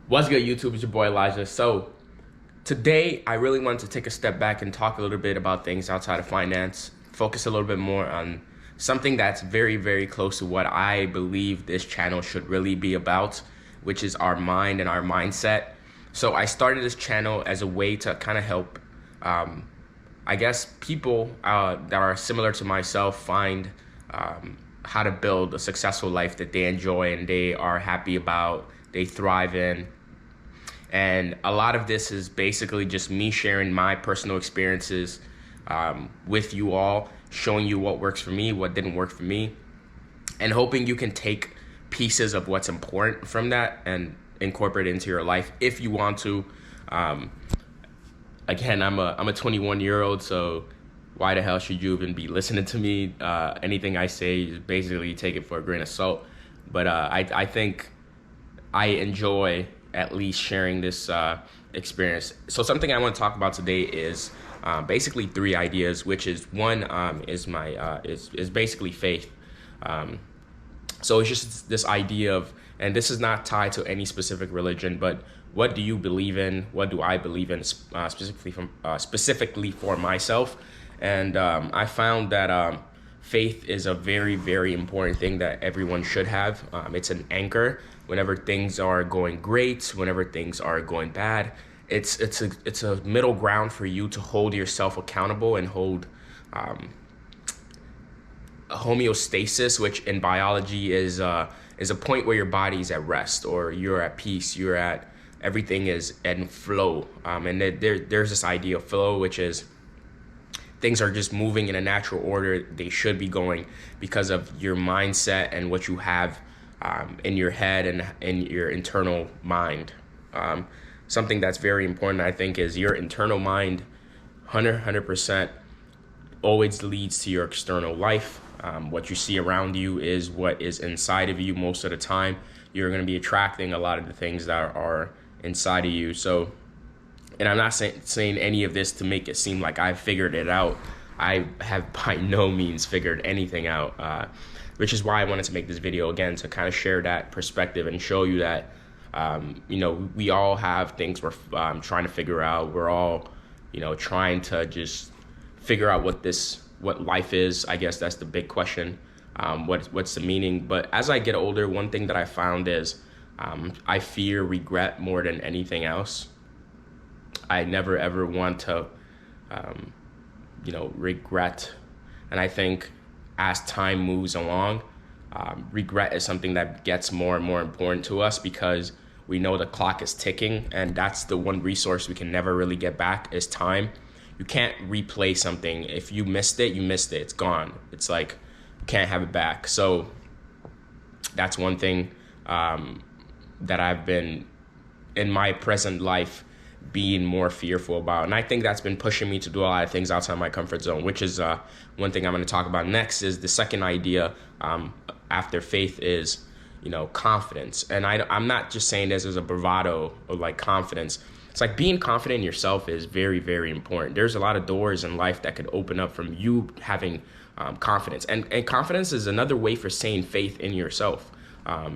What's good, YouTube? It's your boy Elijah. So today, I really wanted to take a step back and talk a little bit about things outside of finance, focus a little bit more on something that's very, very close to what I believe this channel should really be about, which is our mind and our mindset. So I started this channel as a way to kind of help, I guess, people that are similar to myself find how to build a successful life that they enjoy and they are happy about, they thrive in. And a lot of this is basically just me sharing my personal experiences with you all, showing you what works for me, what didn't work for me, and hoping you can take pieces of what's important from that and incorporate it into your life if you want to. Um, Again, I'm a 21-year-old, so why the hell should you even be listening to me? Anything I say, is basically take it for a grain of salt. But I think I enjoy at least sharing this experience. So something I want to talk about today is basically three ideas, which is one is my is basically faith. Um, so it's just this idea of, and this is not tied to any specific religion, but what do you believe in? What do I believe in specifically for myself? And I found that faith is a very, very important thing that everyone should have. It's an anchor whenever things are going great, whenever things are going bad. It's a middle ground for you to hold yourself accountable and hold homeostasis, which in biology is a point where your body's at rest or you're at peace. You're at everything is in flow, and there's this idea of flow, which is things are just moving in a natural order they should be going because of your mindset and what you have in your head and in your internal mind. Something that's very important, I think, is your internal mind 100% always leads to your external life. What you see around you is what is inside of you most of the time. You're going to be attracting a lot of the things that are inside of you. So, and I'm not saying any of this to make it seem like I've figured it out. I have by no means figured anything out, which is why I wanted to make this video again, to kind of share that perspective and show you that, we all have things we're trying to figure out. We're all, trying to just figure out what life is. I guess that's the big question. What's the meaning? But as I get older, one thing that I found is I fear regret more than anything else. I never ever want to, regret. And I think as time moves along, regret is something that gets more and more important to us because we know the clock is ticking, and that's the one resource we can never really get back is time. You can't replay something. If you missed it, you missed it. It's gone. It's like you can't have it back. So that's one thing that I've been in my present life being more fearful about. And I think that's been pushing me to do a lot of things outside my comfort zone, which is one thing I'm going to talk about next. Is the second idea after faith is, confidence. And I'm not just saying this as a bravado or like confidence. It's like being confident in yourself is very, very important. There's a lot of doors in life that could open up from you having confidence. And confidence is another way for saying faith in yourself,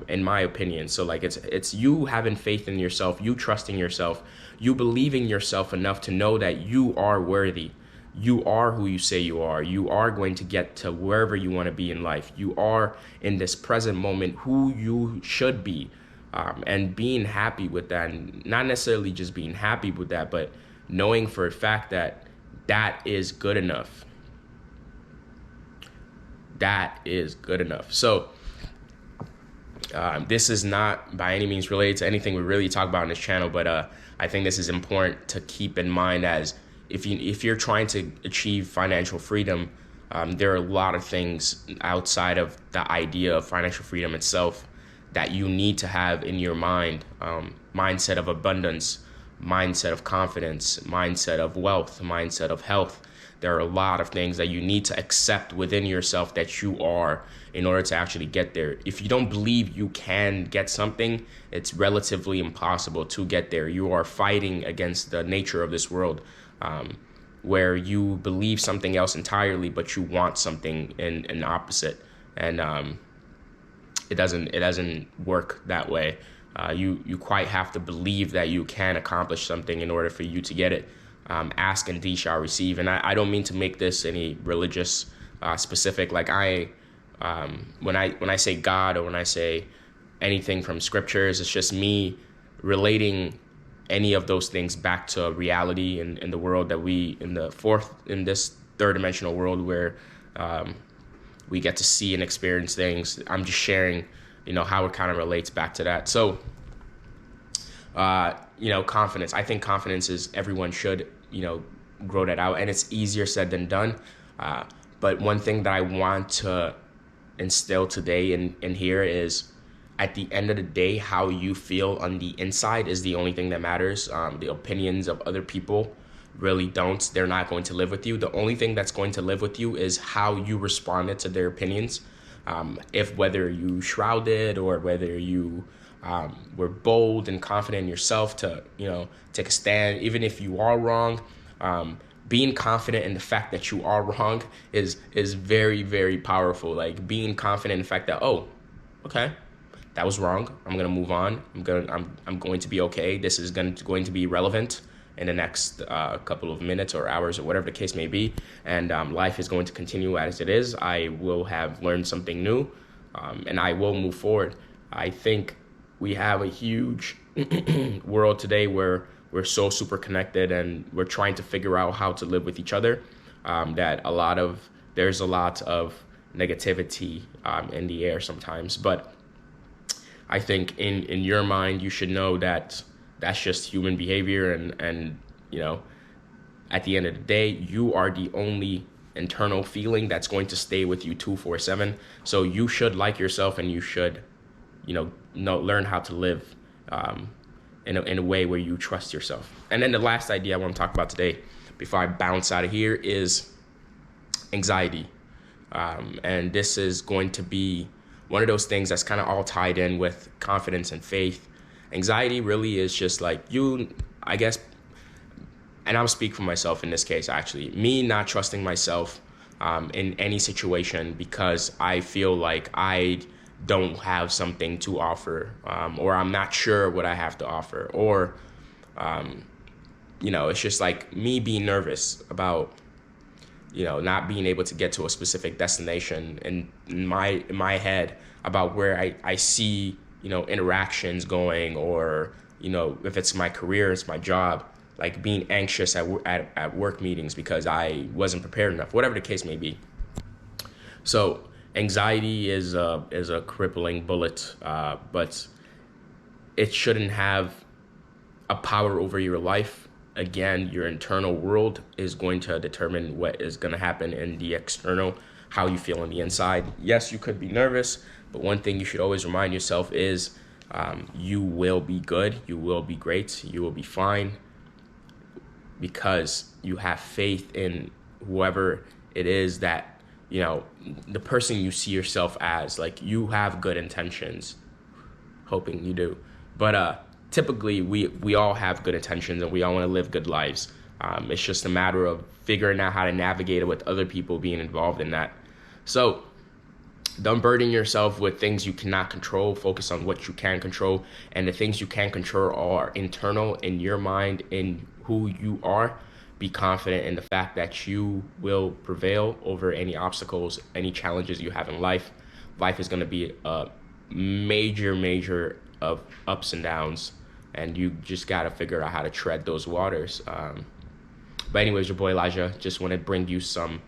in my opinion. So like it's you having faith in yourself, you trusting yourself, you believing yourself enough to know that you are worthy. You are who you say you are. You are going to get to wherever you want to be in life. You are in this present moment who you should be. And being happy with that, and not necessarily just being happy with that, but knowing for a fact that that is good enough. That is good enough. So this is not by any means related to anything we really talk about on this channel, but I think this is important to keep in mind as if you're trying to achieve financial freedom, there are a lot of things outside of the idea of financial freedom itself that you need to have in your mind. Mindset of abundance, mindset of confidence, mindset of wealth, mindset of health. There are a lot of things that you need to accept within yourself that you are in order to actually get there. If you don't believe you can get something, it's relatively impossible to get there. You are fighting against the nature of this world, where you believe something else entirely, but you want something in opposite. And it doesn't work that way. You quite have to believe that you can accomplish something in order for you to get it. Ask and thee shall receive. And I don't mean to make this any religious specific. Like when I say God, or when I say anything from scriptures, it's just me relating any of those things back to reality in the world that in this third dimensional world where we get to see and experience things. I'm just sharing, how it kind of relates back to that. So, confidence. I think confidence is everyone should, grow that out, and it's easier said than done. But one thing that I want to instill today in here is, at the end of the day, how you feel on the inside is the only thing that matters. The opinions of other people really don't. They're not going to live with you. The only thing that's going to live with you is how you responded to their opinions. If whether you shrouded or whether you were bold and confident in yourself to, take a stand, even if you are wrong. Being confident in the fact that you are wrong is very, very powerful. Like being confident in the fact that, oh, okay, that was wrong. I'm gonna move on. I'm going to be okay. This is going to be relevant in the next couple of minutes or hours or whatever the case may be. And life is going to continue as it is. I will have learned something new, and I will move forward. I think we have a huge world today where we're so super connected and we're trying to figure out how to live with each other. That there's a lot of negativity in the air sometimes, but I think in your mind, you should know that that's just human behavior. And at the end of the day, you are the only internal feeling that's going to stay with you 24/7. So you should like yourself, and you should, learn how to live in a way where you trust yourself. And then the last idea I want to talk about today before I bounce out of here is anxiety. And this is going to be one of those things that's kind of all tied in with confidence and faith. Anxiety really is just like I guess, and I'll speak for myself in this case, actually, me not trusting myself in any situation because I feel like I don't have something to offer, or I'm not sure what I have to offer, or, it's just like me being nervous about, not being able to get to a specific destination in my head about where I see, interactions going, or, if it's my career, it's my job, like being anxious at work meetings because I wasn't prepared enough, whatever the case may be. So anxiety is a crippling bullet, but it shouldn't have a power over your life. Again, your internal world is going to determine what is going to happen in the external, how you feel on the inside. Yes, you could be nervous, but one thing you should always remind yourself is you will be good, you will be great, you will be fine, because you have faith in whoever it is that, the person you see yourself as. Like, you have good intentions, hoping you do. But typically, we all have good intentions and we all want to live good lives. It's just a matter of figuring out how to navigate it with other people being involved in that. So don't burden yourself with things you cannot control. Focus on what you can control. And the things you can control are internal, in your mind, in who you are. Be confident in the fact that you will prevail over any obstacles, any challenges you have in life. Life is going to be a major of ups and downs, and you just got to figure out how to tread those waters. But anyways, your boy Elijah just want to bring you some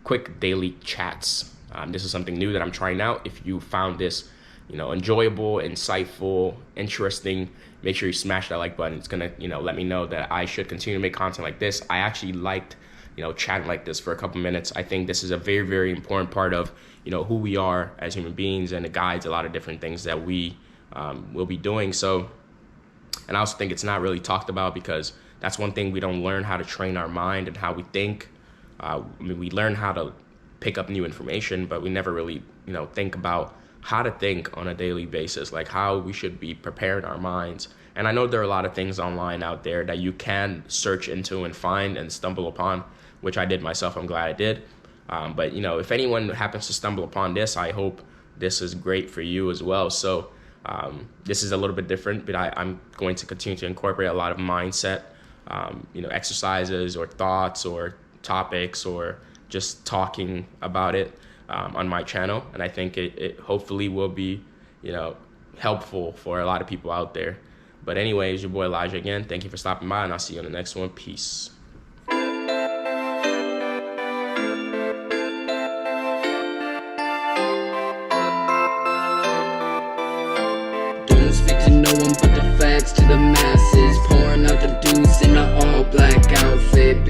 quick daily chats. This is something new that I'm trying out. If you found this, enjoyable, insightful, interesting, make sure you smash that like button. It's gonna, let me know that I should continue to make content like this. I actually liked, chatting like this for a couple minutes. I think this is a very, very important part of, who we are as human beings, and it guides a lot of different things that we will be doing. So, and I also think it's not really talked about, because that's one thing we don't learn, how to train our mind and how we think. We learn how to pick up new information, but we never really, think about how to think on a daily basis, like how we should be preparing our minds. And I know there are a lot of things online out there that you can search into and find and stumble upon, which I did myself. I'm glad I did. But if anyone happens to stumble upon this, I hope this is great for you as well. So This is a little bit different, but I'm going to continue to incorporate a lot of mindset, exercises or thoughts or topics or just talking about it on my channel. And I think it hopefully will be, helpful for a lot of people out there. But anyways, your boy Elijah again. Thank you for stopping by, and I'll see you on the next one. Peace. Don't speak to no one but the facts to the masses. Pouring out the deuce in an all black outfit.